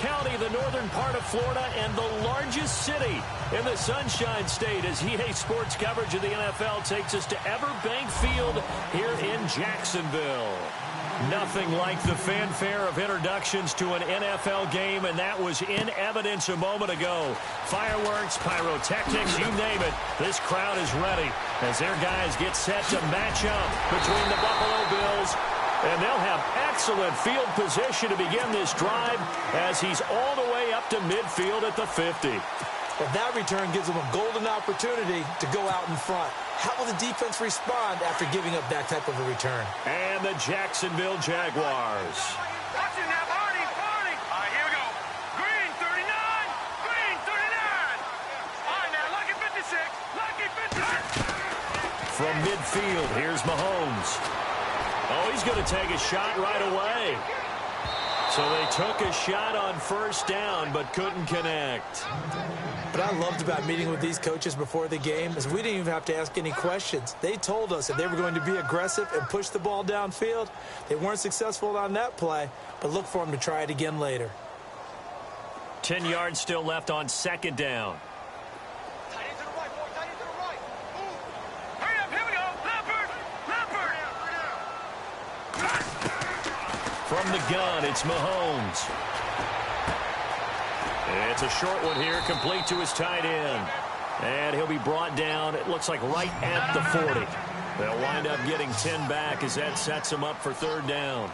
County, the northern part of Florida, and the largest city in the Sunshine State as EA Sports coverage of the NFL takes us to Everbank Field here in Jacksonville. Nothing like the fanfare of introductions to an NFL game, and that was in evidence a moment ago. Fireworks, pyrotechnics, you name it, this crowd is ready as their guys get set to match up between the Buffalo Bills, and they'll have excellent field position to begin this drive as he's all the way up to midfield at the 50. Well, that return gives them a golden opportunity to go out in front. How will the defense respond after giving up that type of a return? And the Jacksonville Jaguars. Watch it now, Barney. All right, here we go. Green 39. Green 39. All right, now, lucky 56. Lucky 56. From midfield, here's Mahomes. Oh, he's going to take a shot right away. So they took a shot on first down but couldn't connect. What I loved about meeting with these coaches before the game is we didn't even have to ask any questions. They told us that they were going to be aggressive and push the ball downfield. They weren't successful on that play, but look for them to try it again later. 10 yards still left on second down. Tight end to the right, boy. Tight end to the right. Move. Hurry up. Here we go. Leopard. From the gun, it's Mahomes. It's a short one here, complete to his tight end. And he'll be brought down, it looks like right at the 40. They'll wind up getting 10 back as that sets them up for third down.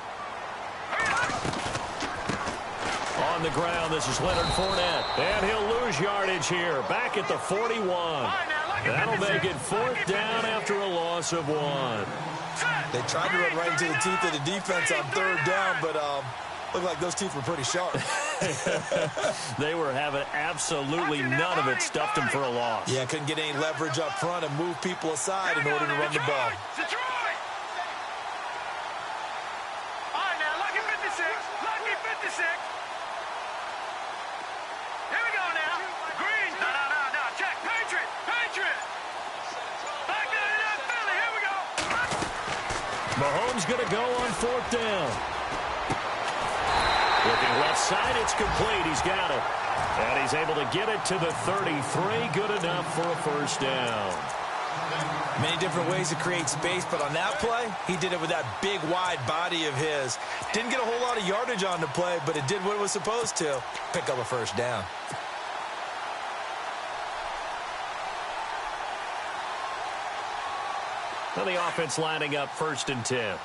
On the ground, this is Leonard Fournette. And he'll lose yardage here, back at the 41. That'll make it fourth down after a loss of 1. They tried to run right into the teeth of the defense on third down, but looked like those teeth were pretty sharp. They were having absolutely none of it, stuffed them for a loss. Yeah, couldn't get any leverage up front and move people aside in order to run the ball. Detroit! All right, now, lucky 56. Lucky 56. Here we go now. Green. No. Check. Patriot. Back to the Philly. Here we go. Mahomes going to go on fourth down. Looking left side, it's complete. He's got it. And he's able to get it to the 33. Good enough for a first down. Many different ways to create space, but on that play, he did it with that big, wide body of his. Didn't get a whole lot of yardage on the play, but it did what it was supposed to. Pick up a first down. Well, the offense lining up first and 10.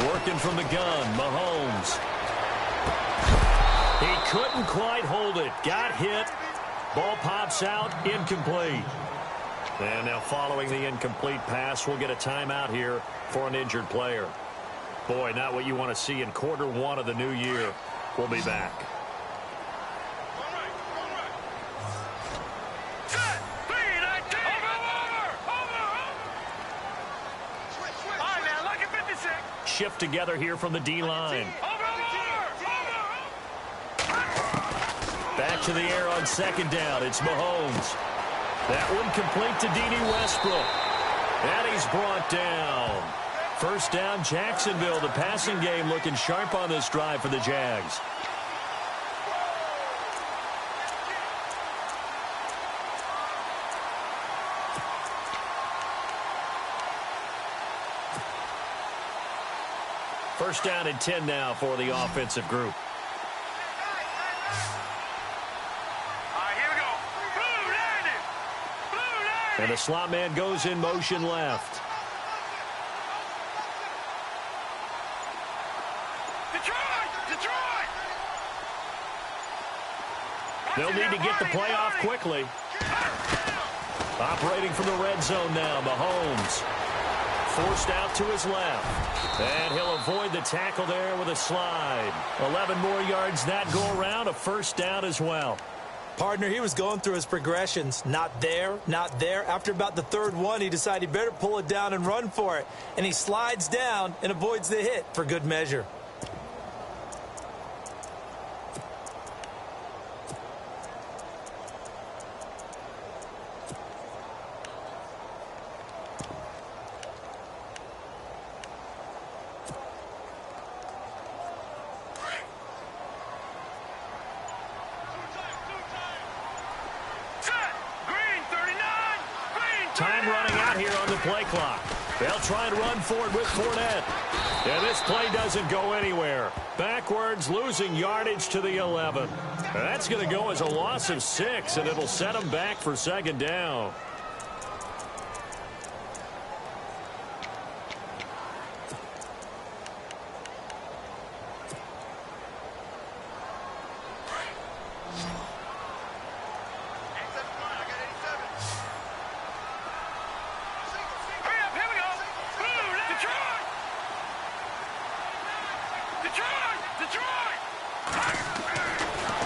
Working from the gun, Mahomes. He couldn't quite hold it. Got hit. Ball pops out, incomplete. And now following the incomplete pass, we'll get a timeout here for an injured player. Boy, not what you want to see in quarter one of the new year. We'll be back. Shift together here from the D-line. Back to the air on second down. It's Mahomes. That one complete to D.D. Westbrook. And he's brought down. First down, Jacksonville. The passing game looking sharp on this drive for the Jags. First down and 10 now for the offensive group. And the slot man goes in motion left. Detroit! They'll need to get the play off quickly. Operating from the red zone now, Mahomes. Forced out to his left. And he'll avoid the tackle there with a slide. 11 more yards that go around, a first down as well. Partner, he was going through his progressions. Not there, not there. After about the third one, he decided he better pull it down and run for it. And he slides down and avoids the hit for good measure. play clock. They'll try and run forward with Fournette. And this play doesn't go anywhere. Backwards, losing yardage to the 11. And that's going to go as a loss of 6, and it'll set them back for second down.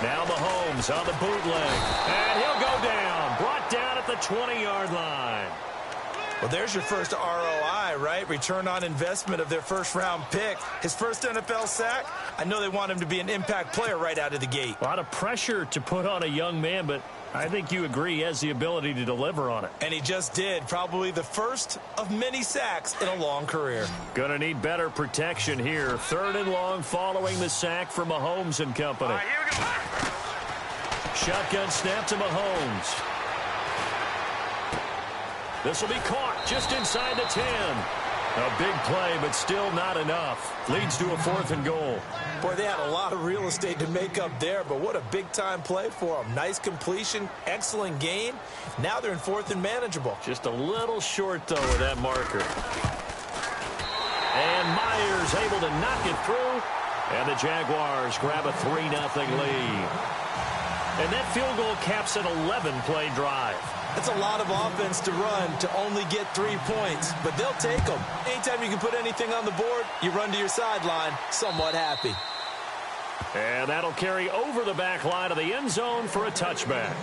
Now Mahomes on the bootleg, and he'll go down. Brought down at the 20-yard line. Well, there's your first ROI, right? Return on investment of their first-round pick. His first NFL sack. I know they want him to be an impact player right out of the gate. A lot of pressure to put on a young man, but I think you agree he has the ability to deliver on it. And he just did. Probably the first of many sacks in a long career. Gonna need better protection here. 3rd and long following the sack from Mahomes and company. All right, here we go. Shotgun snap to Mahomes. This will be caught just inside the 10. A big play, but still not enough. Leads to a 4th and goal. Boy, they had a lot of real estate to make up there, but what a big-time play for them. Nice completion, excellent gain. Now they're in 4th and manageable. Just a little short, though, with that marker. And Myers able to knock it through. And the Jaguars grab a 3-0 lead. And that field goal caps an 11-play drive. That's a lot of offense to run to only get 3 points, but they'll take them. Anytime you can put anything on the board, you run to your sideline somewhat happy. And that'll carry over the back line of the end zone for a touchback.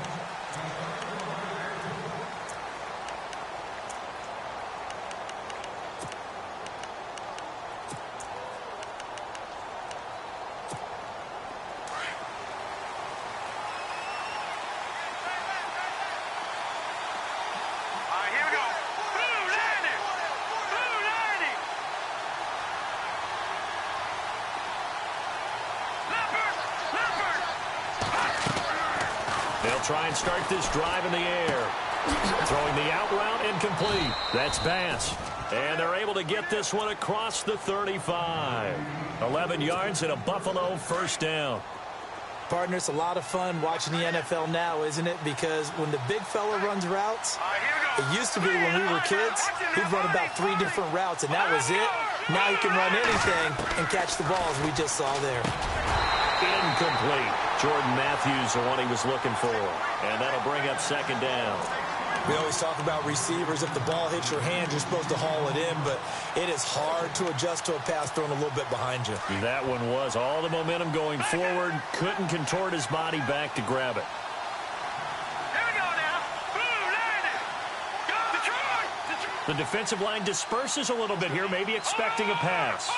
Try and start this drive in the air. Throwing the out route incomplete. That's Bass. And they're able to get this one across the 35. 11 yards and a Buffalo first down. Partner, it's a lot of fun watching the NFL now, isn't it? Because when the big fella runs routes, it used to be when we were kids, he'd run about 3 different routes, and that was it. Now he can run anything and catch the balls we just saw there. Incomplete. Jordan Matthews, the one he was looking for. And that'll bring up second down. We always talk about receivers. If the ball hits your hand, you're supposed to haul it in, but it is hard to adjust to a pass thrown a little bit behind you. That one was all the momentum going forward. Couldn't contort his body back to grab it. Here we go now. Blue landed. Go Detroit. The defensive line disperses a little bit here, maybe expecting a pass.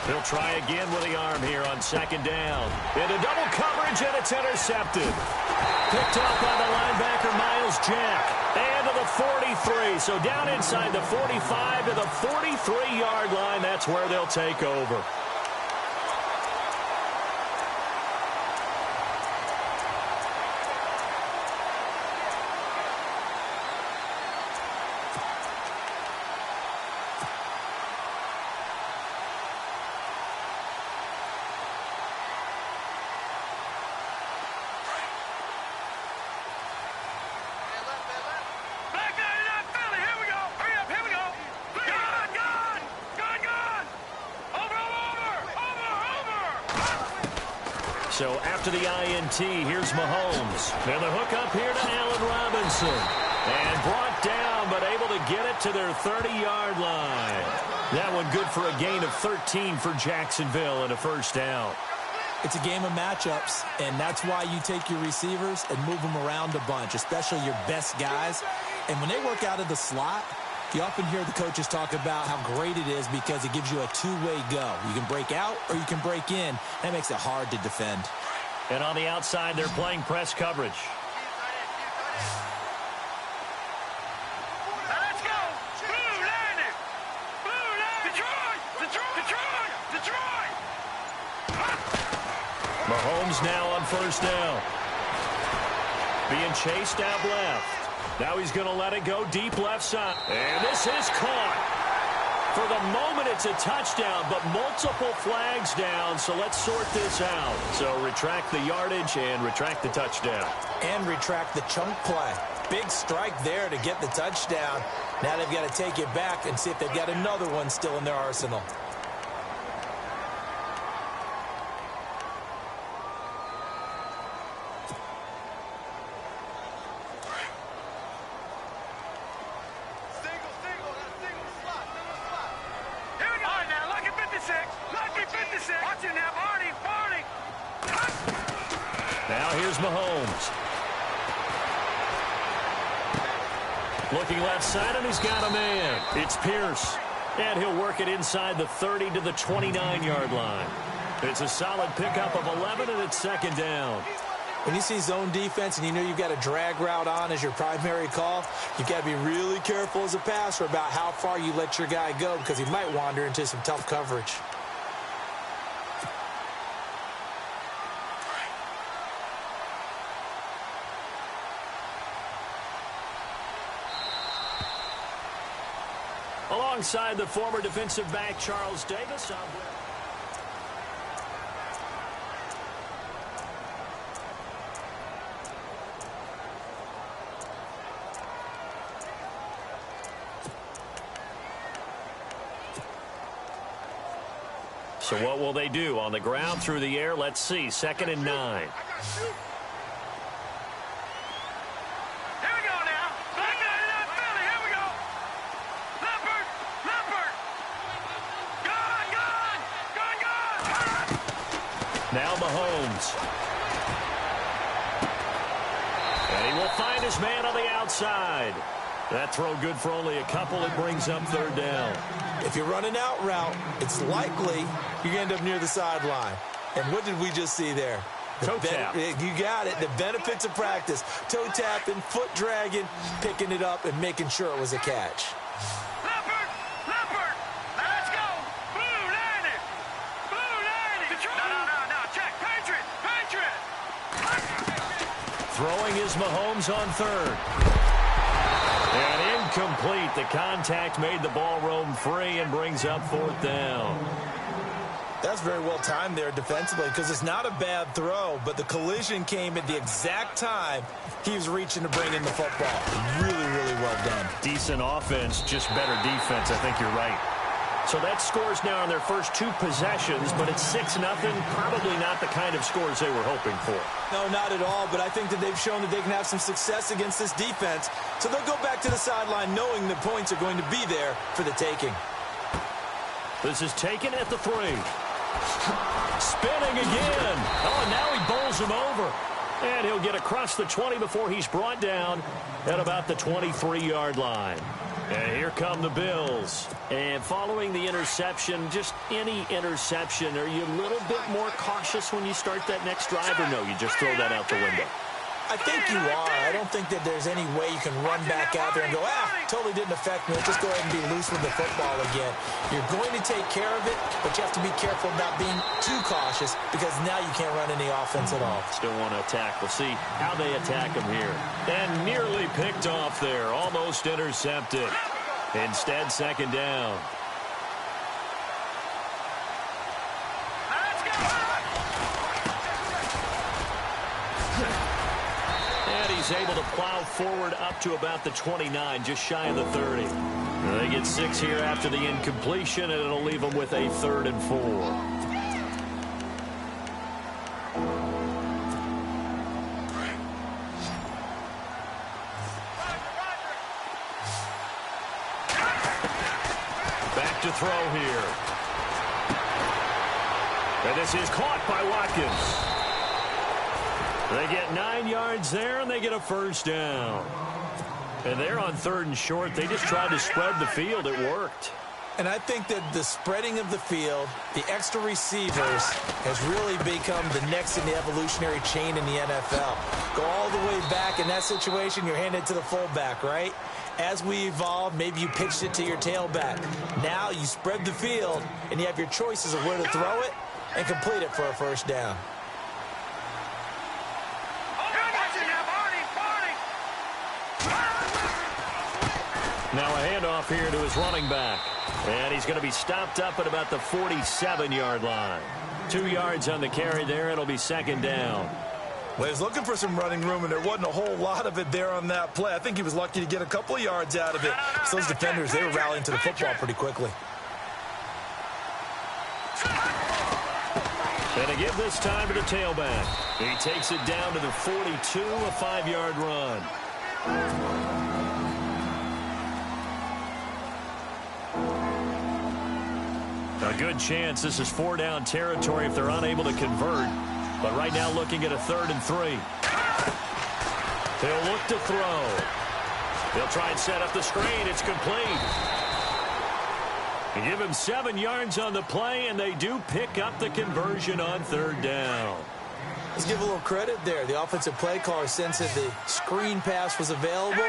He'll try again with the arm here on second down. Into double coverage, and it's intercepted. Picked off by the linebacker, Miles Jack. And to the 43. So down inside the 45 to the 43-yard line. That's where they'll take over. So after the INT, here's Mahomes. And the hook up here to Allen Robinson. And brought down, but able to get it to their 30-yard line. That one good for a gain of 13 for Jacksonville and a first down. It's a game of matchups, and that's why you take your receivers and move them around a bunch, especially your best guys. And when they work out of the slot, you often hear the coaches talk about how great it is because it gives you a two-way go. You can break out or you can break in. That makes it hard to defend. And on the outside, they're playing press coverage. Let's go. Blue landed. Mahomes now on first down. Being chased out left. Now he's going to let it go deep left side. And this is caught. For the moment, it's a touchdown, but multiple flags down, so let's sort this out. So retract the yardage and retract the touchdown. And retract the chunk play. Big strike there to get the touchdown. Now they've got to take it back and see if they've got another one still in their arsenal. Now here's Mahomes. Looking left side, and he's got a man. It's Pierce. And he'll work it inside the 30 to the 29-yard line. It's a solid pickup of 11, and it's second down. When you see zone defense and you know you've got a drag route on as your primary call, you've got to be really careful as a passer about how far you let your guy go because he might wander into some tough coverage. Alongside the former defensive back, Charles Davis. So what will they do? On the ground, through the air, let's see. 2nd and 9. Now Mahomes. And he will find his man on the outside. That throw good for only a couple. It brings up 3rd down. If you run an out route, it's likely you're going to end up near the sideline. And what did we just see there? Toe tap. You got it. The benefits of practice. Toe tapping, foot dragging, picking it up, and making sure it was a catch. Throwing is Mahomes on 3rd. And incomplete. The contact made the ball roam free and brings up 4th down. That's very well timed there defensively because it's not a bad throw, but the collision came at the exact time he was reaching to bring in the football. Really, really well done. Decent offense, just better defense. I think you're right. So that scores now on their first 2 possessions, but it's 6-0. Probably not the kind of scores they were hoping for. No, not at all, but I think that they've shown that they can have some success against this defense. So they'll go back to the sideline knowing the points are going to be there for the taking. This is taken at the 3. Spinning again. Oh, and now he bowls him over. And he'll get across the 20 before he's brought down at about the 23-yard line. And here come the Bills. And following the interception, just any interception, are you a little bit more cautious when you start that next drive, or no, you just throw that out the window? I think you are. I don't think that there's any way you can run back out there and go, totally didn't affect me. Just go ahead and be loose with the football again. You're going to take care of it, but you have to be careful about being too cautious because now you can't run any offense at all. Still want to attack. We'll see how they attack him here. And nearly picked off there. Almost intercepted. Instead, 2nd down. He's able to plow forward up to about the 29, just shy of the 30. They get 6 here after the incompletion, and it'll leave them with a 3rd and 4. Back to throw here. And this is caught by Watkins. They get 9 yards there, and they get a 1st down. And they're on 3rd and short. They just tried to spread the field. It worked. And I think that the spreading of the field, the extra receivers, has really become the next in the evolutionary chain in the NFL. Go all the way back. In that situation, you're handed to the fullback, right? As we evolve, maybe you pitched it to your tailback. Now you spread the field, and you have your choices of where to throw it and complete it for a 1st down. Now a handoff here to his running back. And he's going to be stopped up at about the 47-yard line. 2 yards on the carry there. It'll be second down. Well, he's looking for some running room, and there wasn't a whole lot of it there on that play. I think he was lucky to get a couple of yards out of it. So those defenders, they were rallying to the football pretty quickly. And to give this time to the tailback. He takes it down to the 42, a 5-yard run. A good chance this is 4-down territory if they're unable to convert. But right now looking at a 3rd and 3. He'll look to throw. He'll try and set up the screen. It's complete. They give him 7 yards on the play, and they do pick up the conversion on 3rd down. Let's give a little credit there. The offensive play caller sensed that the screen pass was available.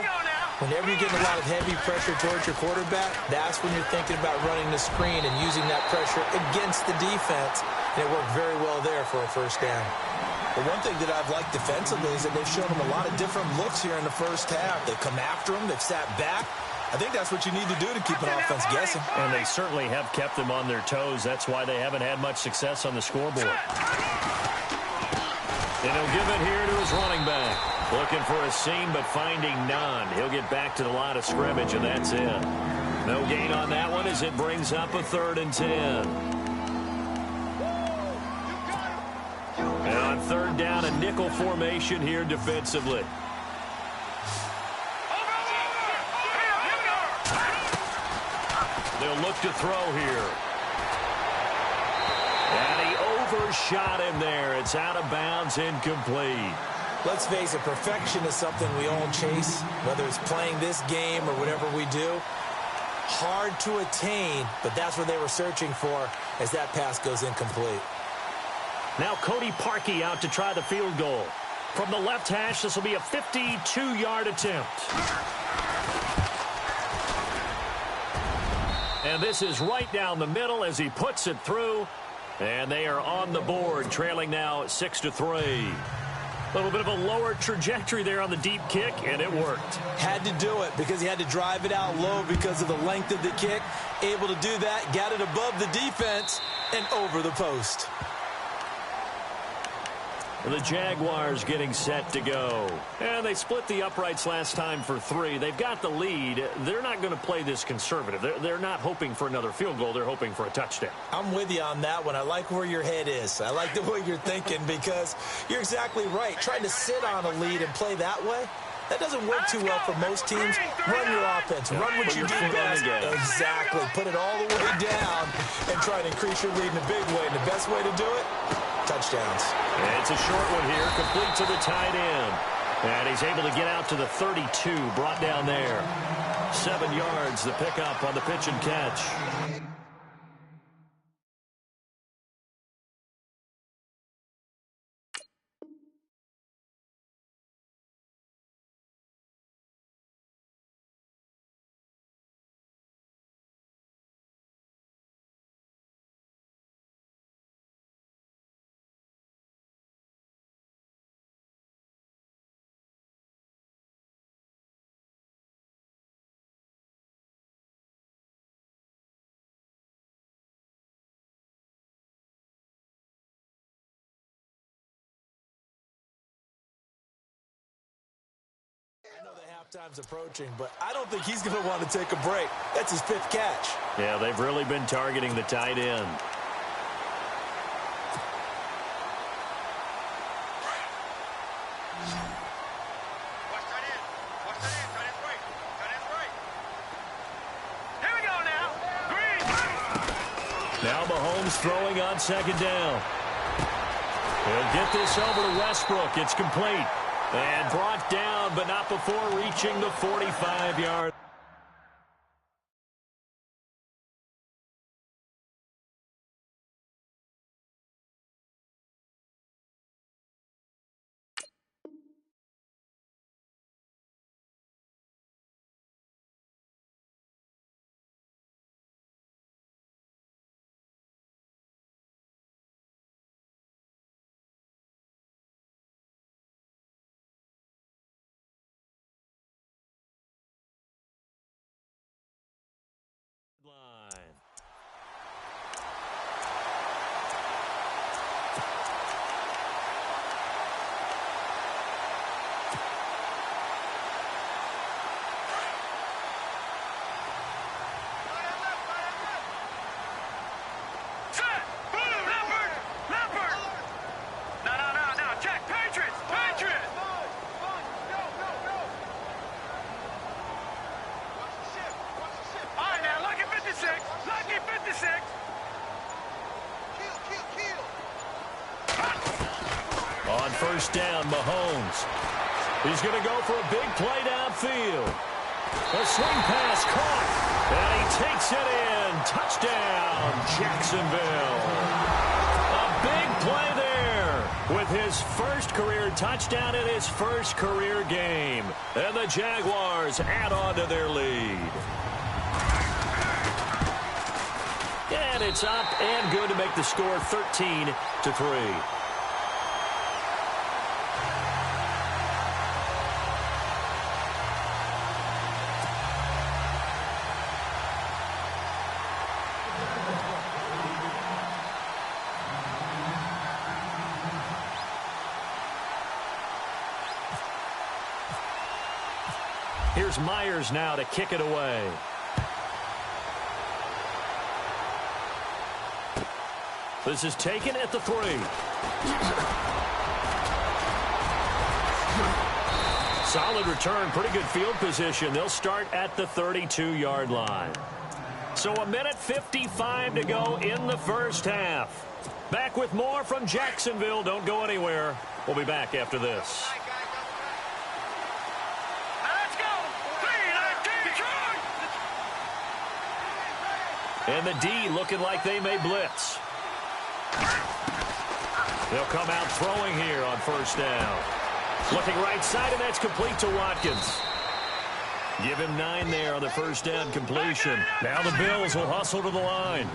Whenever you're getting a lot of heavy pressure towards your quarterback, that's when you're thinking about running the screen and using that pressure against the defense. And it worked very well there for a first down. But one thing that I've liked defensively is that they've shown them a lot of different looks here in the first half. They've come after them. They've sat back. I think that's what you need to do to keep an offense guessing. And they certainly have kept them on their toes. That's why they haven't had much success on the scoreboard. And he'll give it here to his running back. Looking for a seam, but finding none. He'll get back to the line of scrimmage, and that's it. No gain on that one as it brings up a 3rd and 10. And on 3rd down, a nickel formation here defensively. They'll look to throw here. And he overshot him there. It's out of bounds, incomplete. Let's face it, perfection is something we all chase, whether it's playing this game or whatever we do. Hard to attain, but that's what they were searching for as that pass goes incomplete. Now Cody Parkey out to try the field goal. From the left hash, this will be a 52-yard attempt. And this is right down the middle as he puts it through. And they are on the board, trailing now 6-3. A little bit of a lower trajectory there on the deep kick, and it worked. Had to do it because he had to drive it out low because of the length of the kick. Able to do that, got it above the defense, and over the post. The Jaguars getting set to go. And they split the uprights last time for 3. They've got the lead. They're not going to play this conservative. They're not hoping for another field goal. They're hoping for a touchdown. I'm with you on that one. I like where your head is. I like the way you're thinking because you're exactly right. Trying to sit on a lead and play that way, that doesn't work too well for most teams. Run your offense. Run what you do best. Exactly. Put it all the way down and try to increase your lead in a big way. And the best way to do it, touchdowns. And it's a short one here, complete to the tight end. And he's able to get out to the 32, brought down there. 7 yards, the pickup on the pitch and catch. I know the halftime's approaching, but I don't think he's going to want to take a break. That's his 5th catch. Yeah, they've really been targeting the tight end. Now Mahomes throwing on 2nd down. He'll get this over to Westbrook. It's complete. And brought down, but not before reaching the 45-yard. first down, Mahomes. He's going to go for a big play downfield. A swing pass caught, and he takes it in. Touchdown, Jacksonville. A big play there with his first career touchdown in his first career game. And the Jaguars add on to their lead. And it's up and good to make the score 13-3. Here's Myers now to kick it away. This is taken at the 3. Solid return, pretty good field position. They'll start at the 32-yard line. So 1:55 to go in the first half. Back with more from Jacksonville. Don't go anywhere. We'll be back after this. And the D looking like they may blitz. They'll come out throwing here on first down. Looking right side, and that's complete to Watkins. Give him 9 there on the first down completion. Now the Bills will hustle to the line.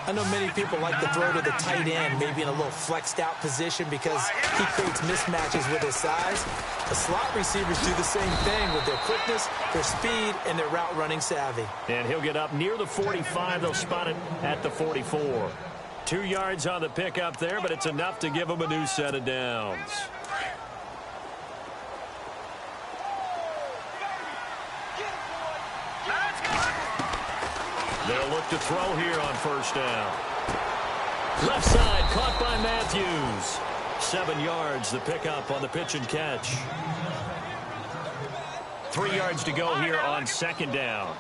I know many people like to throw to the tight end, maybe in a little flexed out position because he creates mismatches with his size. The slot receivers do the same thing with their quickness, their speed, and their route running savvy. And he'll get up near the 45. They'll spot it at the 44. 2 yards on the pickup there, but it's enough to give him a new set of downs. They'll look to throw here on first down. Left side, caught by Matthews. 7 yards, the pickup on the pitch and catch. 3 yards to go here on second down.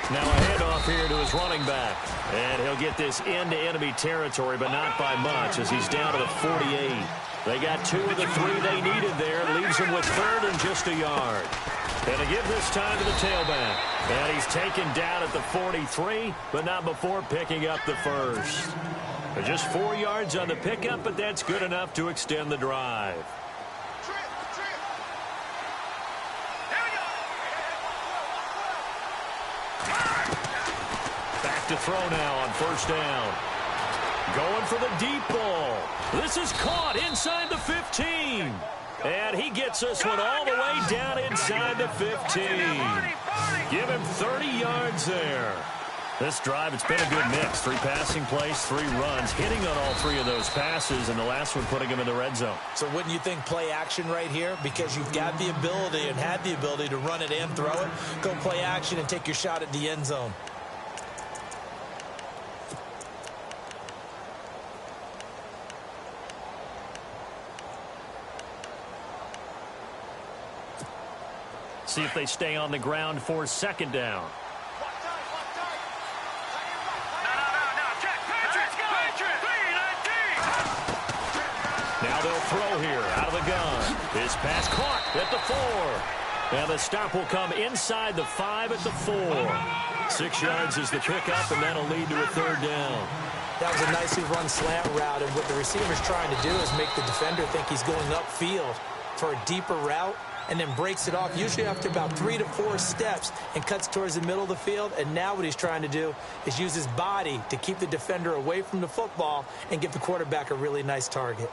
Now a handoff here to his running back. And he'll get this into enemy territory, but not by much as he's down to the 48. They got 2 of the 3 they needed there. Leaves him with 3rd and just a yard. And to give this time to the tailback. And he's taken down at the 43, but not before picking up the first. Just 4 yards on the pickup, but that's good enough to extend the drive. Back to throw now on first down. Going for the deep ball. This is caught inside the 15. And he gets this one all the way down inside the 15. Give him 30 yards there. This drive, it's been a good mix. 3 passing plays, 3 runs, hitting on all 3 of those passes, and the last one putting him in the red zone. So wouldn't you think play action right here? Because you've got the ability and had the ability to run it and throw it. Go play action and take your shot at the end zone. See if they stay on the ground for second down. Now they'll throw here out of the gun. His pass caught at the 4. And the stop will come inside the 5 at the 4. 6 yards is the pickup, and that'll lead to a 3rd down. That was a nicely run slant route, and what the receiver's trying to do is make the defender think he's going upfield for a deeper route, and then breaks it off, usually after about 3 to 4 steps, and cuts towards the middle of the field. And now what he's trying to do is use his body to keep the defender away from the football and give the quarterback a really nice target.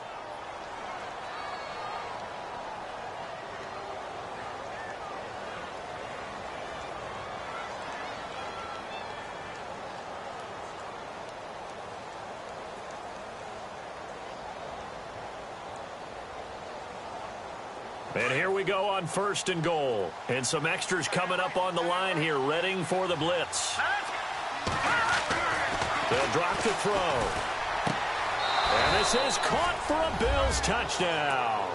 And here we go on 1st and goal. And some extras coming up on the line here, readying for the blitz. They'll drop the throw. And this is caught for a Bills touchdown.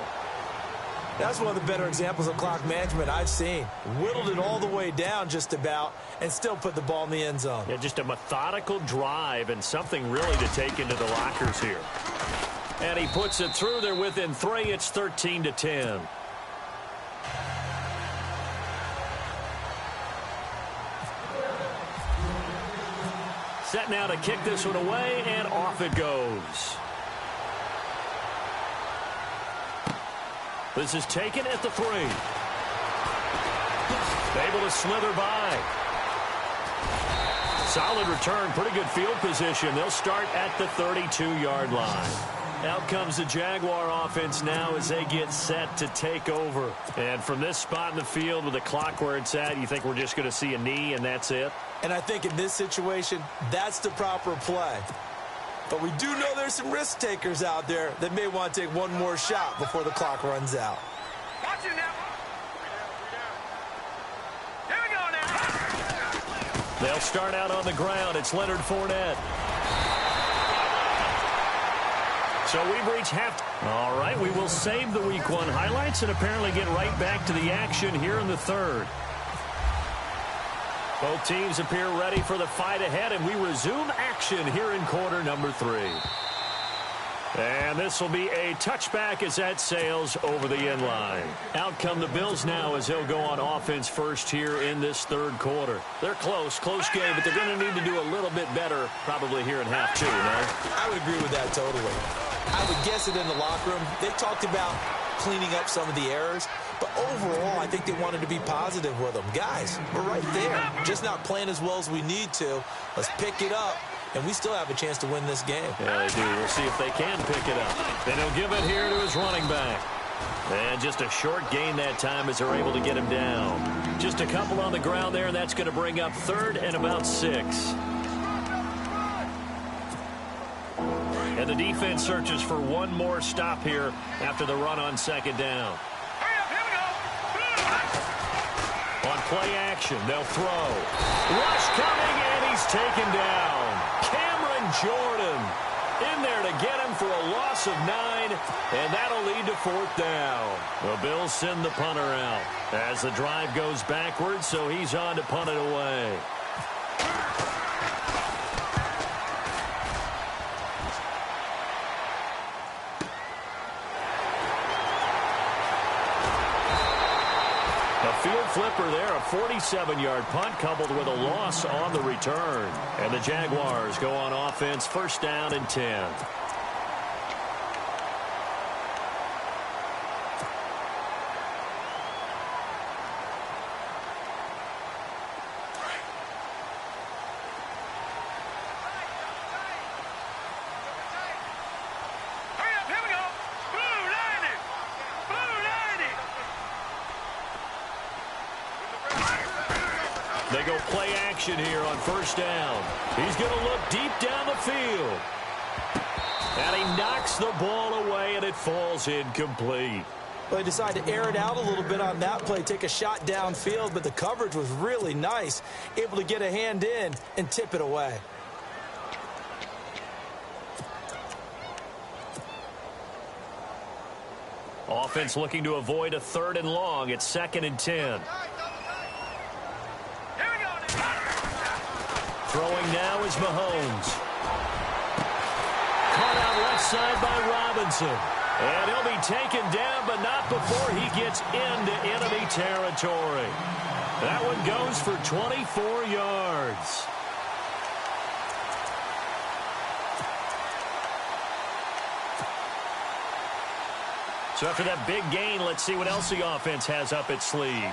That's one of the better examples of clock management I've seen. Whittled it all the way down just about and still put the ball in the end zone. Yeah, just a methodical drive and something really to take into the lockers here. And he puts it through. They're within 3. It's 13-10. Set now to kick this one away, and off it goes. This is taken at the 3. Able to slither by. Solid return, pretty good field position. They'll start at the 32-yard line. Out comes the Jaguar offense now as they get set to take over. And from this spot in the field with the clock where it's at, you think we're just going to see a knee and that's it? And I think in this situation, that's the proper play. But we do know there's some risk takers out there that may want to take one more shot before the clock runs out. Watch it now. Here we go now. They'll start out on the ground. It's Leonard Fournette. So we've reached half. All right, we will save the Week 1 highlights and apparently get right back to the action here in the third. Both teams appear ready for the fight ahead, and we resume action here in quarter number 3. And this will be a touchback as that sails over the end line. Out come the Bills now as they'll go on offense first here in this third quarter. They're close game, but they're going to need to do a little bit better probably here in half 2, no? I would agree with that totally. I would guess it in the locker room. They talked about cleaning up some of the errors, but overall, I think they wanted to be positive with them. Guys, we're right there. Just not playing as well as we need to. Let's pick it up, and we still have a chance to win this game. Yeah, they do. We'll see if they can pick it up. Then he'll give it here to his running back. And just a short gain that time as they're able to get him down. Just a couple on the ground there, and that's going to bring up 3rd and about 6. And the defense searches for one more stop here after the run on 2nd down. On play action, they'll throw. Rush coming, and he's taken down. Cameron Jordan in there to get him for a loss of 9, and that'll lead to 4th down. The Bills send the punter out as the drive goes backwards, so he's on to punt it away. Field flipper there, a 47-yard punt coupled with a loss on the return. And the Jaguars go on offense, 1st down and 10. They go play action here on 1st down. He's going to look deep down the field. And he knocks the ball away, and it falls incomplete. Well, they decided to air it out a little bit on that play, take a shot downfield, but the coverage was really nice, able to get a hand in and tip it away. Offense looking to avoid a 3rd and long. It's 2nd and 10. Throwing now is Mahomes. Caught out left side by Robinson. And he'll be taken down, but not before he gets into enemy territory. That one goes for 24 yards. So after that big gain, let's see what else the offense has up its sleeve.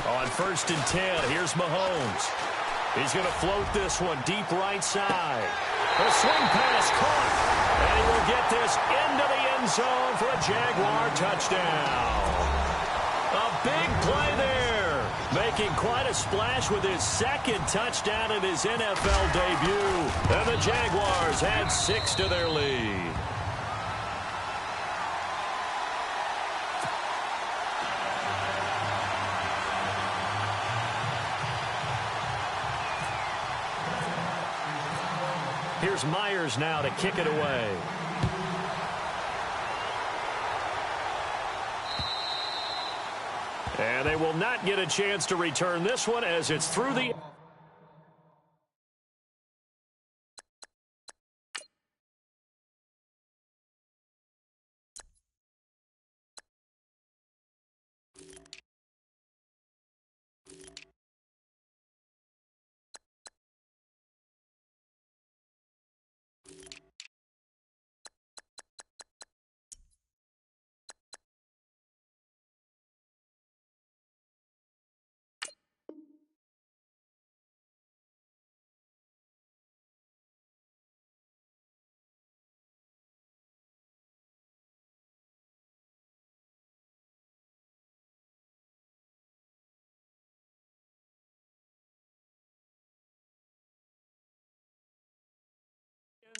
On 1st and 10, here's Mahomes. He's going to float this one deep right side. A swing pass caught. And he will get this into the end zone for a Jaguar touchdown. A big play there. Making quite a splash with his 2nd touchdown in his NFL debut. And the Jaguars add 6 to their lead. Here's Myers now to kick it away. And they will not get a chance to return this one as it's through the...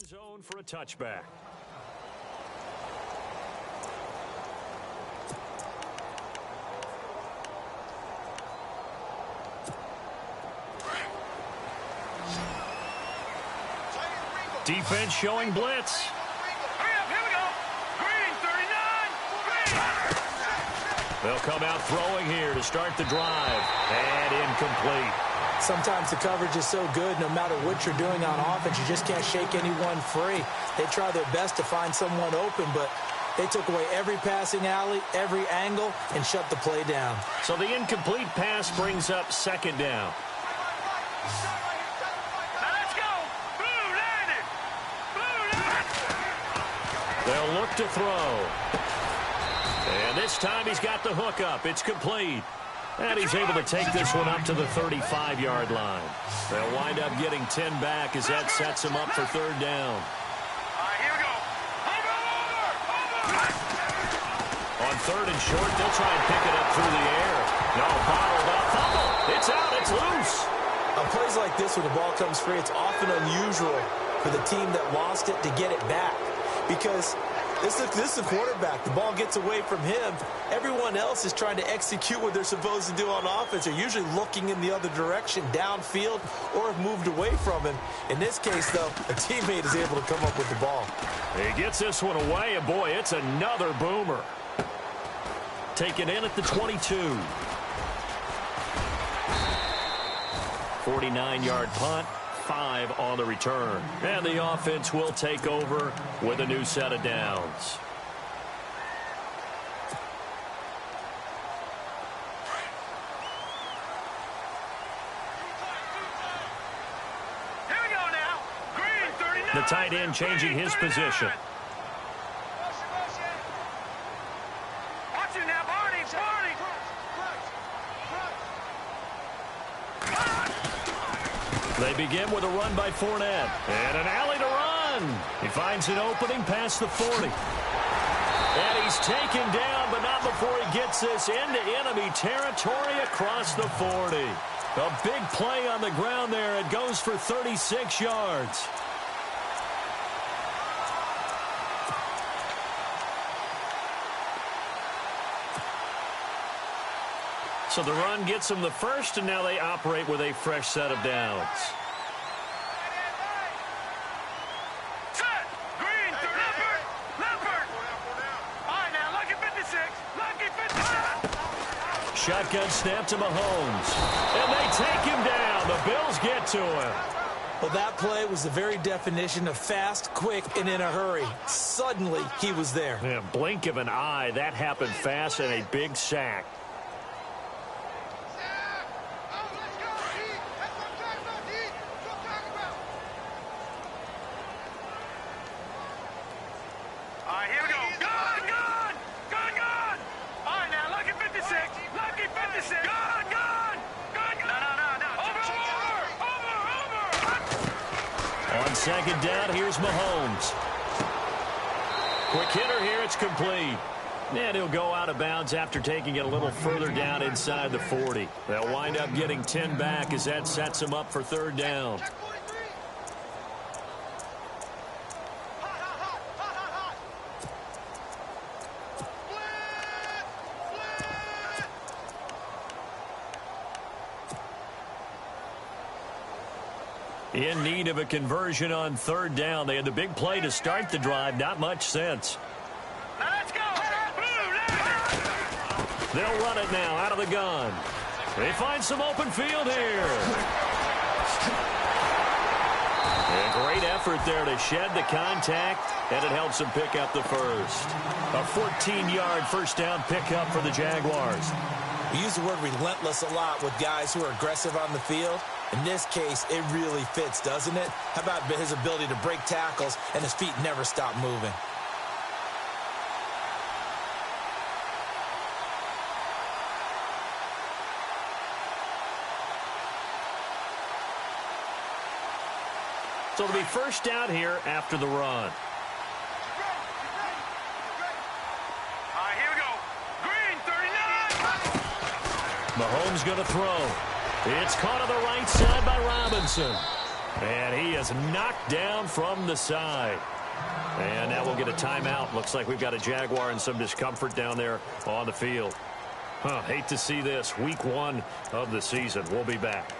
End zone for a touchback. Defense showing blitz. Hurry up, here we go. Green, 39. Green. They'll come out throwing here to start the drive. And incomplete. Sometimes the coverage is so good, no matter what you're doing on offense, you just can't shake anyone free. They try their best to find someone open, but they took away every passing alley, every angle, and shut the play down. So the incomplete pass brings up second down. Now let's go. Blue landed. Blue landed. They'll look to throw. And this time he's got the hook up. It's complete. And he's able to take this one up to the 35-yard line. They'll wind up getting 10 back as that sets him up for third down. All right, here we go. Over. On third and short, they'll try and pick it up through the air. No, bottled up. Fumble. It's out. It's loose. On plays like this, when the ball comes free, it's often unusual for the team that lost it to get it back. Because this is the quarterback. The ball gets away from him. Everyone else is trying to execute what they're supposed to do on offense. They're usually looking in the other direction, downfield, or have moved away from him. In this case, though, a teammate is able to come up with the ball. He gets this one away, and boy, it's another boomer. Taken in at the 22. 49-yard punt. 5 on the return. And the offense will take over with a new set of downs. Here we go now. Green, 39. The tight end changing his position. Watch it now, Barney. They begin with a run by Fournette. And an alley to run. He finds an opening past the 40. And he's taken down, but not before he gets this into enemy territory across the 40. A big play on the ground there. It goes for 36 yards. So the run gets them the first, and now they operate with a fresh set of downs. Set. Green, Leopard. All right, now, lucky 56. Lucky 56. Shotgun snap to Mahomes. And they take him down. The Bills get to him. Well, that play was the very definition of fast, quick, and in a hurry. Suddenly, he was there. Yeah, blink of an eye. That happened fast, and a big sack. Second down, here's Mahomes. Quick hitter here, it's complete. And he'll go out of bounds after taking it a little further down inside the 40. They'll wind up getting 10 back as that sets him up for third down. In need of a conversion on third down. They had the big play to start the drive. Not much sense. Now let's go. They'll run it now out of the gun. They find some open field here. A great effort there to shed the contact, and it helps them pick up the first. A 14-yard first down pickup for the Jaguars. We use the word relentless a lot with guys who are aggressive on the field. In this case, it really fits, doesn't it? How about his ability to break tackles and his feet never stop moving? So it'll be first down here after the run. All right, here we go. Green, 39. Mahomes going to throw. It's caught on the right side by Robinson. And he is knocked down from the side. And now we'll get a timeout. Looks like we've got a Jaguar in some discomfort down there on the field. Hate to see this. Week 1 of the season. We'll be back.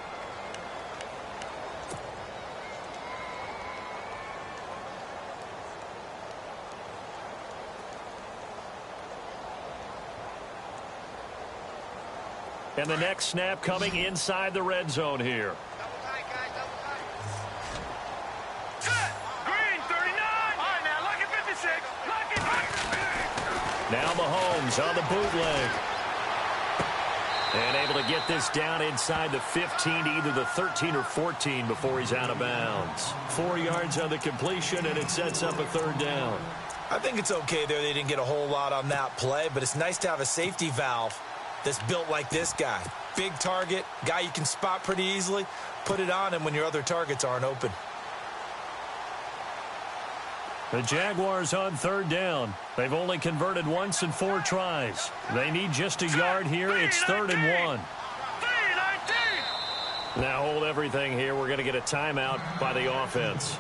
And the next snap coming inside the red zone here. Set. Green, 39. All right, now, lucky 56. Lucky 56. Now Mahomes on the bootleg. And able to get this down inside the 15 to either the 13 or 14 before he's out of bounds. 4 yards on the completion, and it sets up a third down. I think it's okay there. They didn't get a whole lot on that play, but it's nice to have a safety valve that's built like this guy. Big target, guy you can spot pretty easily. Put it on him when your other targets aren't open. The Jaguars on third down. They've only converted once in 4 tries. They need just a yard here. It's 3rd and 1. 3-19. Now hold everything here. We're going to get a timeout by the offense.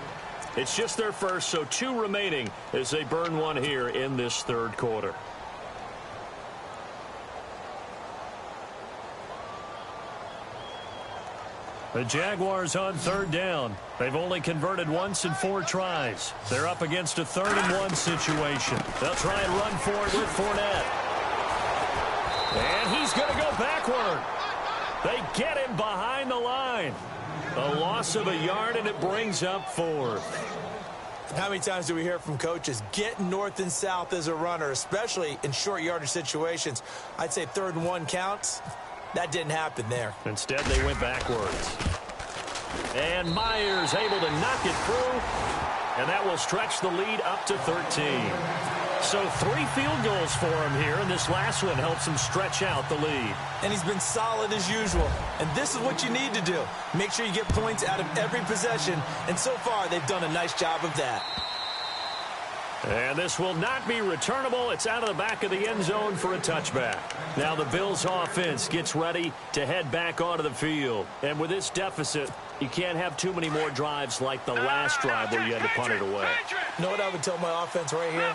It's just their first, so 2 remaining as they burn one here in this third quarter. The Jaguars on third down. They've only converted once in 4 tries. They're up against a 3rd and 1 situation. They'll try and run for it with Fournette. And he's going to go backward. They get him behind the line. A loss of a yard, and it brings up 4th. How many times do we hear from coaches, get north and south as a runner, especially in short yardage situations? I'd say 3rd and 1 counts. That didn't happen there. Instead, they went backwards. And Myers able to knock it through. And that will stretch the lead up to 13. So 3 field goals for him here, and this last one helps him stretch out the lead. And he's been solid as usual. And this is what you need to do. Make sure you get points out of every possession. And so far, they've done a nice job of that. And this will not be returnable. It's out of the back of the end zone for a touchback. Now the Bills offense gets ready to head back onto the field. And with this deficit, you can't have too many more drives like the last drive where you had to punt it away. You know what I would tell my offense right here?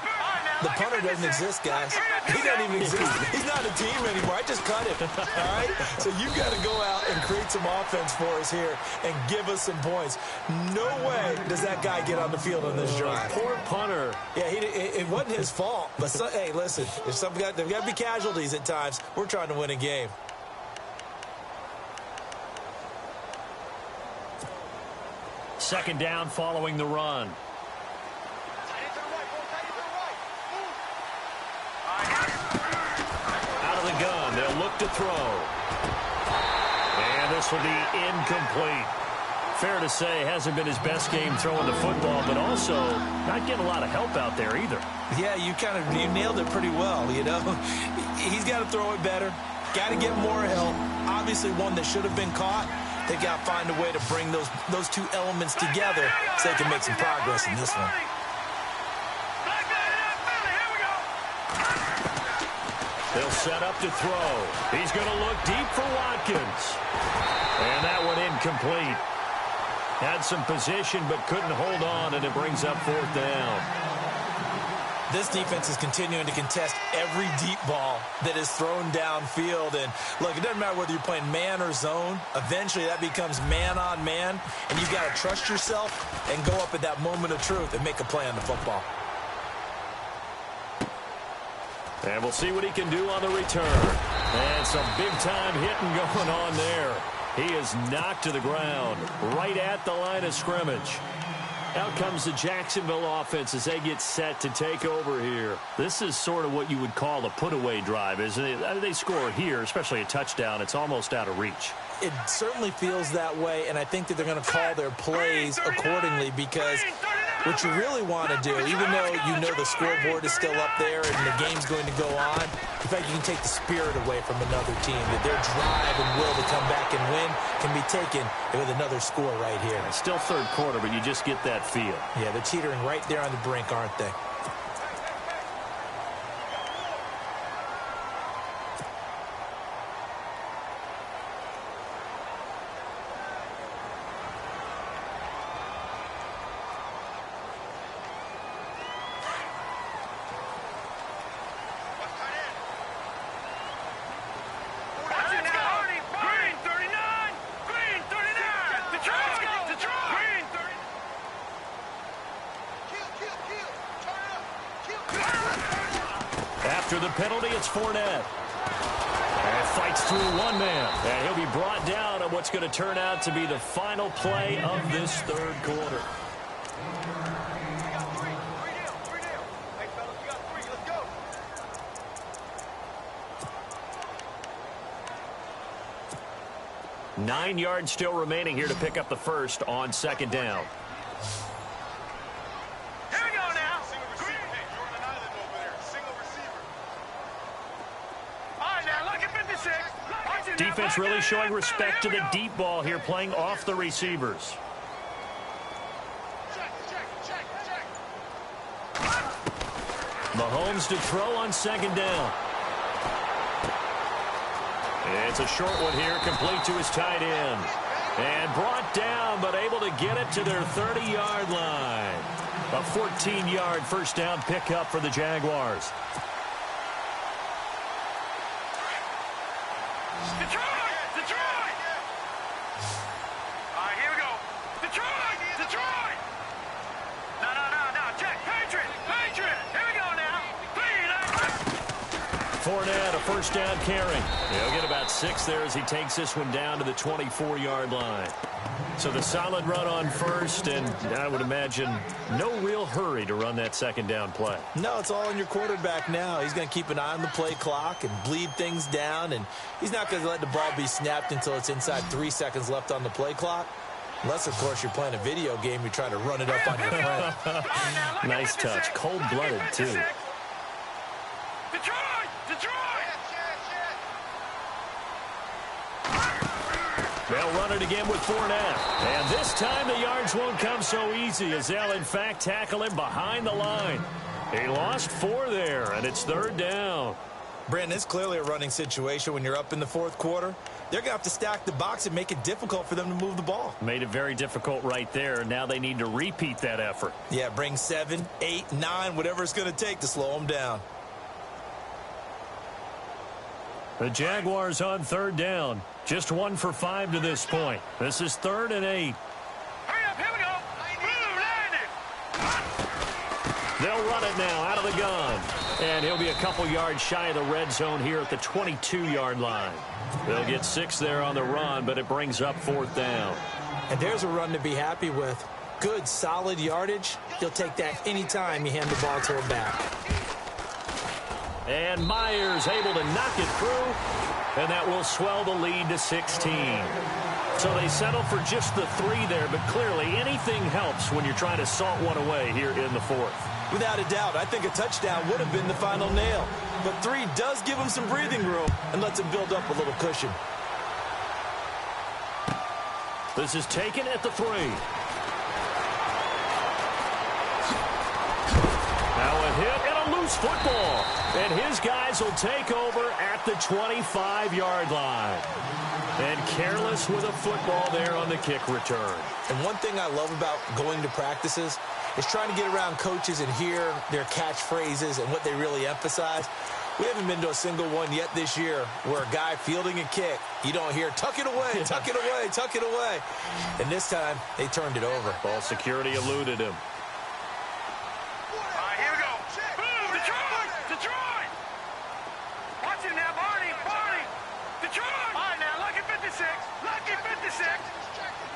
The punter doesn't exist, guys. He doesn't even exist. He's not a team anymore. I just cut him. All right? So you've got to go out and create some offense for us here and give us some points. No way does that guy get on the field on this drive. Poor punter. Yeah, it wasn't his fault. But, hey, listen, if there've got to be casualties at times. We're trying to win a game. Second down following the run. Out of the gun, they'll look to throw. And this will be incomplete. Fair to say, hasn't been his best game throwing the football, but also not getting a lot of help out there either. Yeah, you nailed it pretty well, you know. He's got to throw it better. Got to get more help. Obviously one that should have been caught. They've got to find a way to bring those 2 elements together so they can make some progress in this one. They'll set up to throw. He's going to look deep for Watkins. And that one incomplete. Had some position but couldn't hold on, and it brings up 4th down. This defense is continuing to contest every deep ball that is thrown downfield. And look, it doesn't matter whether you're playing man or zone. Eventually that becomes man on man, and you've got to trust yourself and go up at that moment of truth and make a play on the football. And we'll see what he can do on the return. And some big-time hitting going on there. He is knocked to the ground right at the line of scrimmage. Out comes the Jacksonville offense as they get set to take over here. This is sort of what you would call a put-away drive, isn't it? They score here, especially a touchdown. It's almost out of reach. It certainly feels that way, and I think that they're going to call their plays accordingly, because what you really want to do, even though you know the scoreboard is still up there and the game's going to go on, in fact, you can take the spirit away from another team, that their drive and will to come back and win can be taken with another score right here. It's still third quarter, but you just get that feel. Yeah, they're teetering right there on the brink, aren't they? After the penalty, it's Fournette. And fights through one man. And he'll be brought down on what's going to turn out to be the final play of this third quarter. Nine yards still remaining here to pick up the first on second down. Defense really showing respect to the deep ball here, playing off the receivers. Mahomes to throw on second down. It's a short one here, complete to his tight end. And brought down, but able to get it to their 30-yard line. A 14-yard first down pickup for the Jaguars. Fournette, a first down carry. He'll get about 6 there as he takes this one down to the 24-yard line. So the solid run on first, and I would imagine no real hurry to run that second down play. No, it's all on your quarterback now. He's going to keep an eye on the play clock and bleed things down, and he's not going to let the ball be snapped until it's inside 3 seconds left on the play clock. Unless, of course, you're playing a video game, you try to run it up on your friend. Nice touch. Cold-blooded, too. They'll run it again with Fournette. And this time the yards won't come so easy, as they'll, in fact, tackle him behind the line. He lost 4 there, and it's third down. Brandon, it's clearly a running situation when you're up in the fourth quarter. They're going to have to stack the box and make it difficult for them to move the ball. Made it very difficult right there. Now they need to repeat that effort. Yeah, bring 7, 8, 9, whatever it's going to take to slow them down. The Jaguars on third down. Just 1 for 5 to this point. This is 3rd and 8. Hurry up, here we go. They'll run it now out of the gun. And he'll be a couple yards shy of the red zone here at the 22-yard line. They'll get 6 there on the run, but it brings up 4th down. And there's a run to be happy with. Good, solid yardage. You'll take that anytime you hand the ball to a back. And Myers able to knock it through, and that will swell the lead to 16. So they settle for just the 3 there, but clearly anything helps when you're trying to salt one away here in the 4th. Without a doubt, I think a touchdown would have been the final nail. But 3 does give them some breathing room and lets them build up a little cushion. This is taken at the 3. Now a hit and a loose football. And his guys will take over at the 25-yard line. And careless with a football there on the kick return. And one thing I love about going to practices is trying to get around coaches and hear their catchphrases and what they really emphasize. We haven't been to a single one yet this year where a guy fielding a kick, you don't hear, tuck it away, tuck it away, tuck it away. And this time, they turned it over. Ball security eluded him. All right, here we go. Boom, Detroit! Detroit! Watch it now, Barney, Barney! Detroit! All right, now, lucky 56. Lucky 56.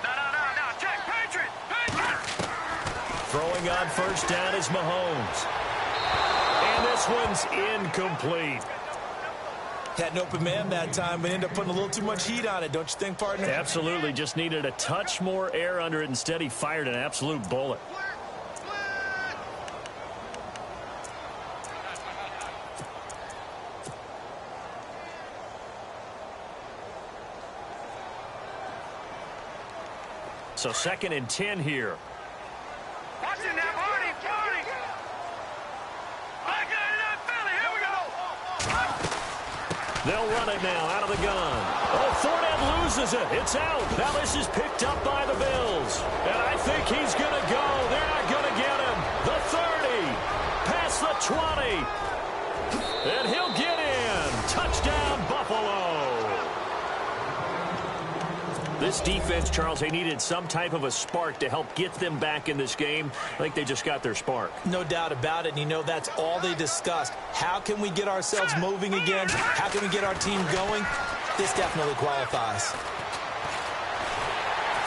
No, check, Patriot! Patriot! Throwing on first down is Mahomes. And this one's incomplete. Had an open man that time, but ended up putting a little too much heat on it, don't you think, partner? Absolutely. Just needed a touch more air under it. Instead, he fired an absolute bullet. So 2nd and 10 here. Watch it now, Barney, Barney! Back in Philly, here we go! They'll run it now out of the gun. Oh, Fournette loses it. It's out. Now this is picked up by the Bills. And I think he's going to go. They're not going to get him. The 30. Past the 20. And he'll get in. Touchdown, Buffalo. This defense, Charles, they needed some type of a spark to help get them back in this game. I think they just got their spark. No doubt about it. And you know, that's all they discussed. How can we get ourselves moving again? How can we get our team going? This definitely qualifies.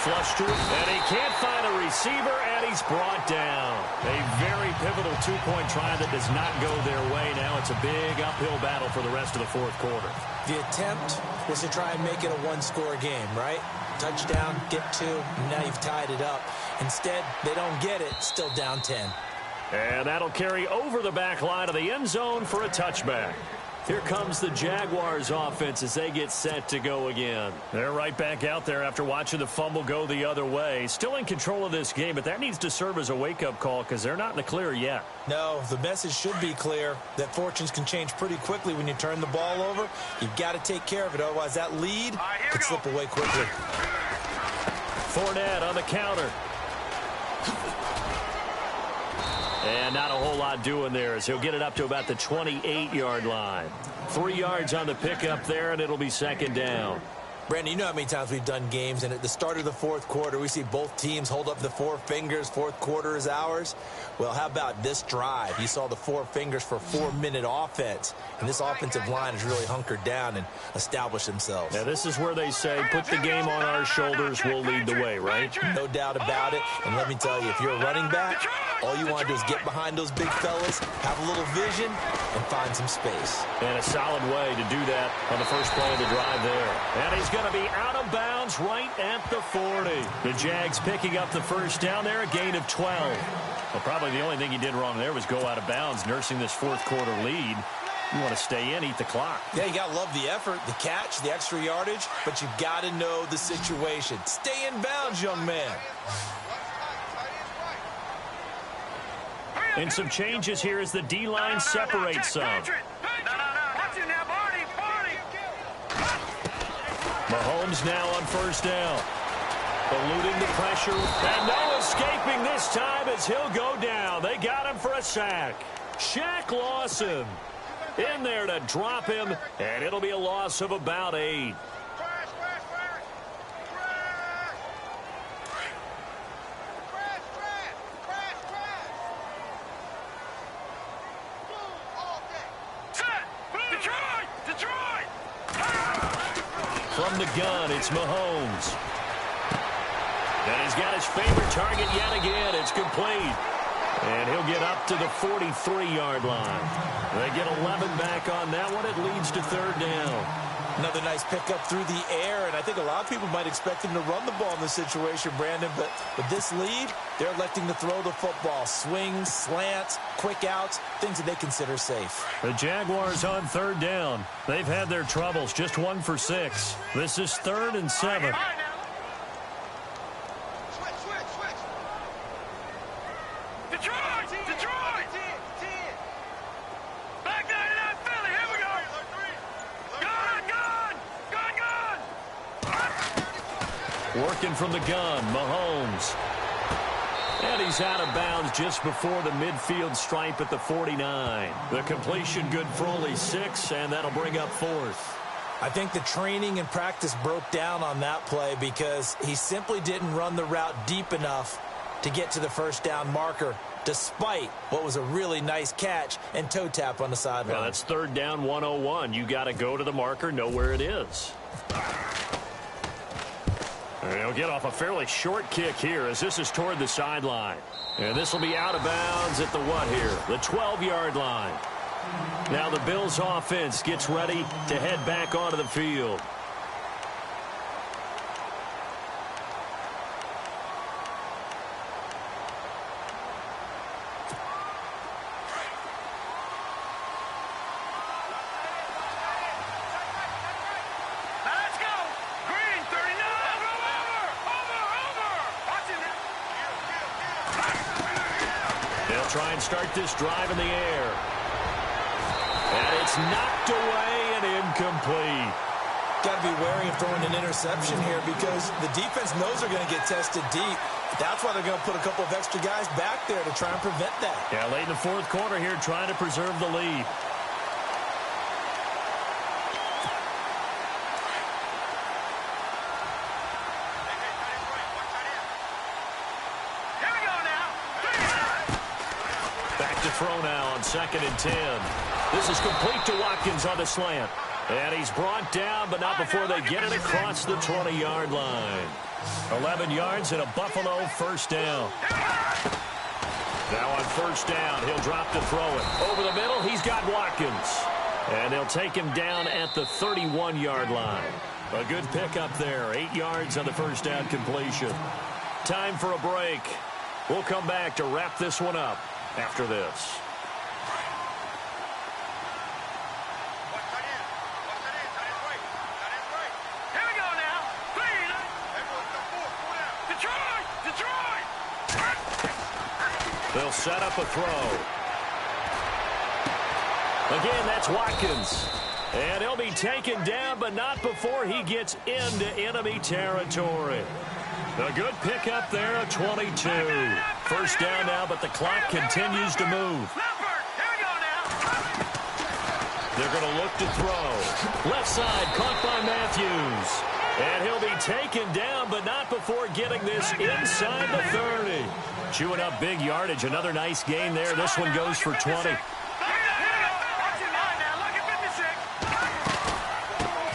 Flush to it, and he can't find a receiver, and he's brought down. A very pivotal two-point try that does not go their way. Now it's a big uphill battle for the rest of the fourth quarter. The attempt was to try and make it a one-score game, right? Touchdown, get 2, and now you've tied it up. Instead, they don't get it, still down 10. And that'll carry over the back line of the end zone for a touchback. Here comes the Jaguars offense as they get set to go again. They're right back out there after watching the fumble go the other way. Still in control of this game, but that needs to serve as a wake-up call because they're not in the clear yet. No, the message should be clear that fortunes can change pretty quickly when you turn the ball over. You've got to take care of it, otherwise that lead could slip away quickly. Fournette on the counter. And not a whole lot doing there as he'll get it up to about the 28-yard line. 3 yards on the pickup there, and it'll be 2nd down. Brandon, you know how many times we've done games, and at the start of the fourth quarter, we see both teams hold up the 4 fingers, fourth quarter is ours. Well, how about this drive? You saw the 4 fingers for 4-minute offense, and this offensive line has really hunkered down and established themselves. Now, this is where they say, put the game on our shoulders, we'll lead the way, right? No doubt about it, and let me tell you, if you're a running back, all you want to do is get behind those big fellas, have a little vision, and find some space. And a solid way to do that on the first play of the drive there. And he's going to be out of bounds right at the 40. The Jags picking up the first down there, a gain of 12. Well, probably the only thing he did wrong there was go out of bounds, nursing this fourth quarter lead. You want to stay in, eat the clock. Yeah, you got to love the effort, the catch, the extra yardage, but you got to know the situation. Stay in bounds, young man. And some changes here as the D-line separates some. Mahomes now on first down. Eluding the pressure. And no escaping this time as he'll go down. They got him for a sack. Shaq Lawson in there to drop him. And it'll be a loss of about 8. From the gun, it's Mahomes. And he's got his favorite target yet again. It's complete. And he'll get up to the 43-yard line. They get 11 back on that one. It leads to 3rd down. Another nice pickup through the air, and I think a lot of people might expect him to run the ball in this situation, Brandon, but with this lead, they're electing to throw the football. Swings, slants, quick outs, things that they consider safe. The Jaguars on 3rd down. They've had their troubles, just 1 for 6. This is 3rd and 7. Working from the gun, Mahomes. And he's out of bounds just before the midfield stripe at the 49. The completion good for only 6, and that'll bring up 4th. I think the training and practice broke down on that play because he simply didn't run the route deep enough to get to the first down marker, despite what was a really nice catch and toe tap on the sideline. Well, that's 3rd down 101. You got to go to the marker, know where it is. And he'll get off a fairly short kick here as this is toward the sideline. And this will be out of bounds at the what here? The 12-yard line. Now the Bills offense gets ready to head back onto the field. Try and start this drive in the air. And it's knocked away and incomplete. Got to be wary of throwing an interception here because the defense knows they're going to get tested deep. That's why they're going to put a couple of extra guys back there to try and prevent that. Yeah, late in the 4th quarter here trying to preserve the lead. Throw now on 2nd and 10. This is complete to Watkins on the slant. And he's brought down, but not before they get it across the 20-yard line. 11 yards and a Buffalo 1st down. Now on 1st down, he'll drop to throw it. Over the middle, he's got Watkins. And they'll take him down at the 31-yard line. A good pickup there. 8 yards on the 1st down completion. Time for a break. We'll come back to wrap this one up after this. Here we go now. Detroit! They'll set up a throw. Again, that's Watkins. And he'll be taken down, but not before he gets into enemy territory. A good pickup there at 22. 1st down now, but the clock continues to move. They're going to look to throw. Left side, caught by Matthews. And he'll be taken down, but not before getting this inside the 30. Chewing up big yardage. Another nice gain there. This one goes for 20.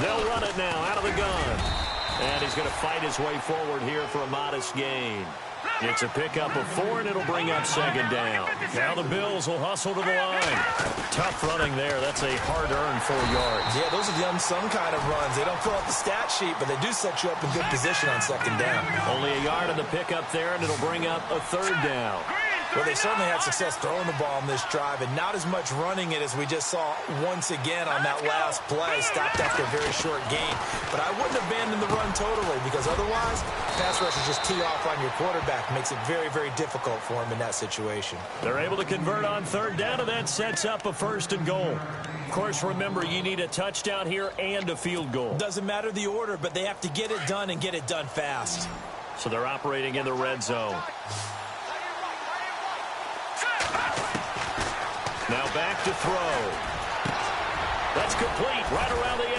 They'll run it now out of the gun. And he's going to fight his way forward here for a modest gain. It's a pickup of 4, and it'll bring up 2nd down. Now the Bills will hustle to the line. Tough running there. That's a hard-earned 4 yards. Yeah, those are the unsung kind of runs. They don't fill out the stat sheet, but they do set you up in good position on 2nd down. Only a yard on the pickup there, and it'll bring up a 3rd down. Well, they certainly had success throwing the ball on this drive, and not as much running it as we just saw once again on that last play, stopped after a very short gain. But I wouldn't abandon the run totally, because otherwise, pass rush is just tee off on your quarterback. Makes it very, very difficult for him in that situation. They're able to convert on 3rd down, and that sets up a 1st and goal. Of course, remember, you need a touchdown here and a field goal. Doesn't matter the order, but they have to get it done and get it done fast. So they're operating in the red zone. Now back to throw. That's complete right around the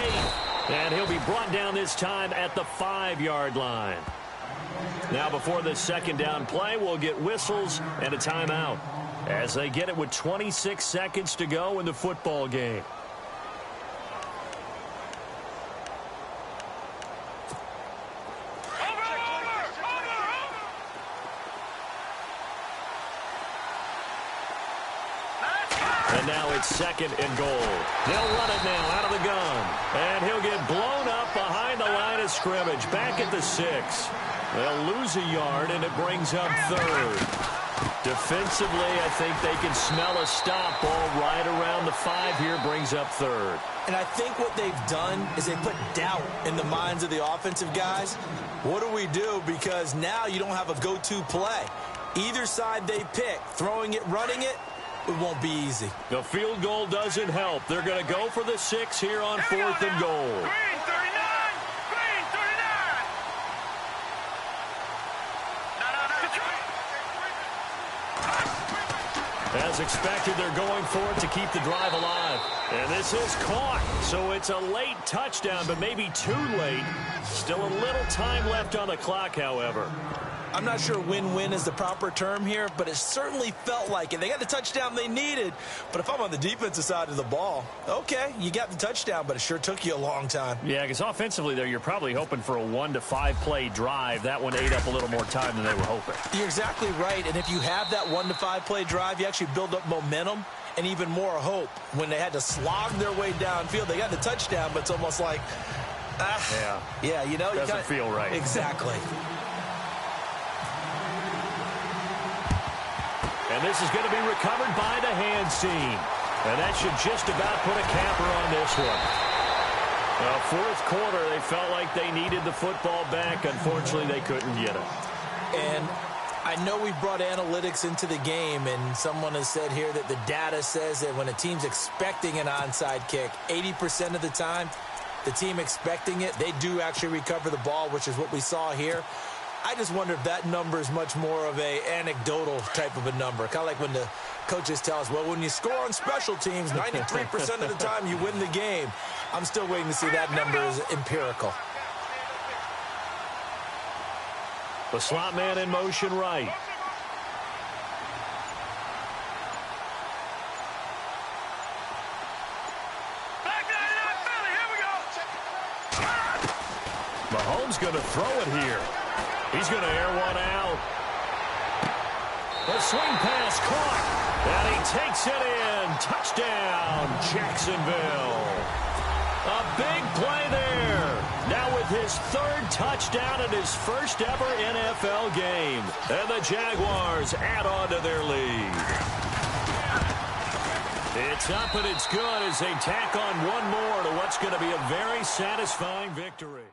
8. And he'll be brought down this time at the 5-yard line. Now before the 2nd down play, we'll get whistles and a timeout as they get it with 26 seconds to go in the football game. And now it's 2nd and goal. They'll run it now out of the gun. And he'll get blown up behind the line of scrimmage. Back at the 6. They'll lose a yard, and it brings up 3rd. Defensively, I think they can smell a stop. Ball right around the 5 here, brings up 3rd. And I think what they've done is they put doubt in the minds of the offensive guys. What do we do? Because now you don't have a go-to play. Either side they pick, throwing it, running it, it won't be easy. The field goal doesn't help. They're going to go for the 6 here on 4th and goal. Green 39! Green 39! No. As expected, they're going for it to keep the drive alive. And this is caught. So it's a late touchdown, but maybe too late. Still a little time left on the clock, however. I'm not sure win-win is the proper term here, but it certainly felt like it. They got the touchdown they needed, but if I'm on the defensive side of the ball, okay, you got the touchdown, but it sure took you a long time. Yeah, because offensively there, you're probably hoping for a 1 to 5 play drive. That one ate up a little more time than they were hoping. You're exactly right, and if you have that 1 to 5 play drive, you actually build up momentum and even more hope. When they had to slog their way downfield, they got the touchdown, but it's almost like, yeah, you know, doesn't feel right. Exactly. And this is going to be recovered by the hands team. And that should just about put a capper on this one. Well, fourth quarter, they felt like they needed the football back. Unfortunately, they couldn't get it. And I know we brought analytics into the game, and someone has said here that the data says that when a team's expecting an onside kick, 80% of the time, the team expecting it, they do actually recover the ball, which is what we saw here. I just wonder if that number is much more of a anecdotal type of a number. Kind of like when the coaches tell us, well, when you score on special teams, 93% of the time you win the game. I'm still waiting to see that number is empirical. The slot man in motion right. Mahomes going to throw it here. He's going to air one out. The swing pass caught. And he takes it in. Touchdown, Jacksonville. A big play there. Now with his third touchdown in his first ever NFL game. And the Jaguars add on to their lead. It's up and it's good as they tack on one more to what's going to be a very satisfying victory.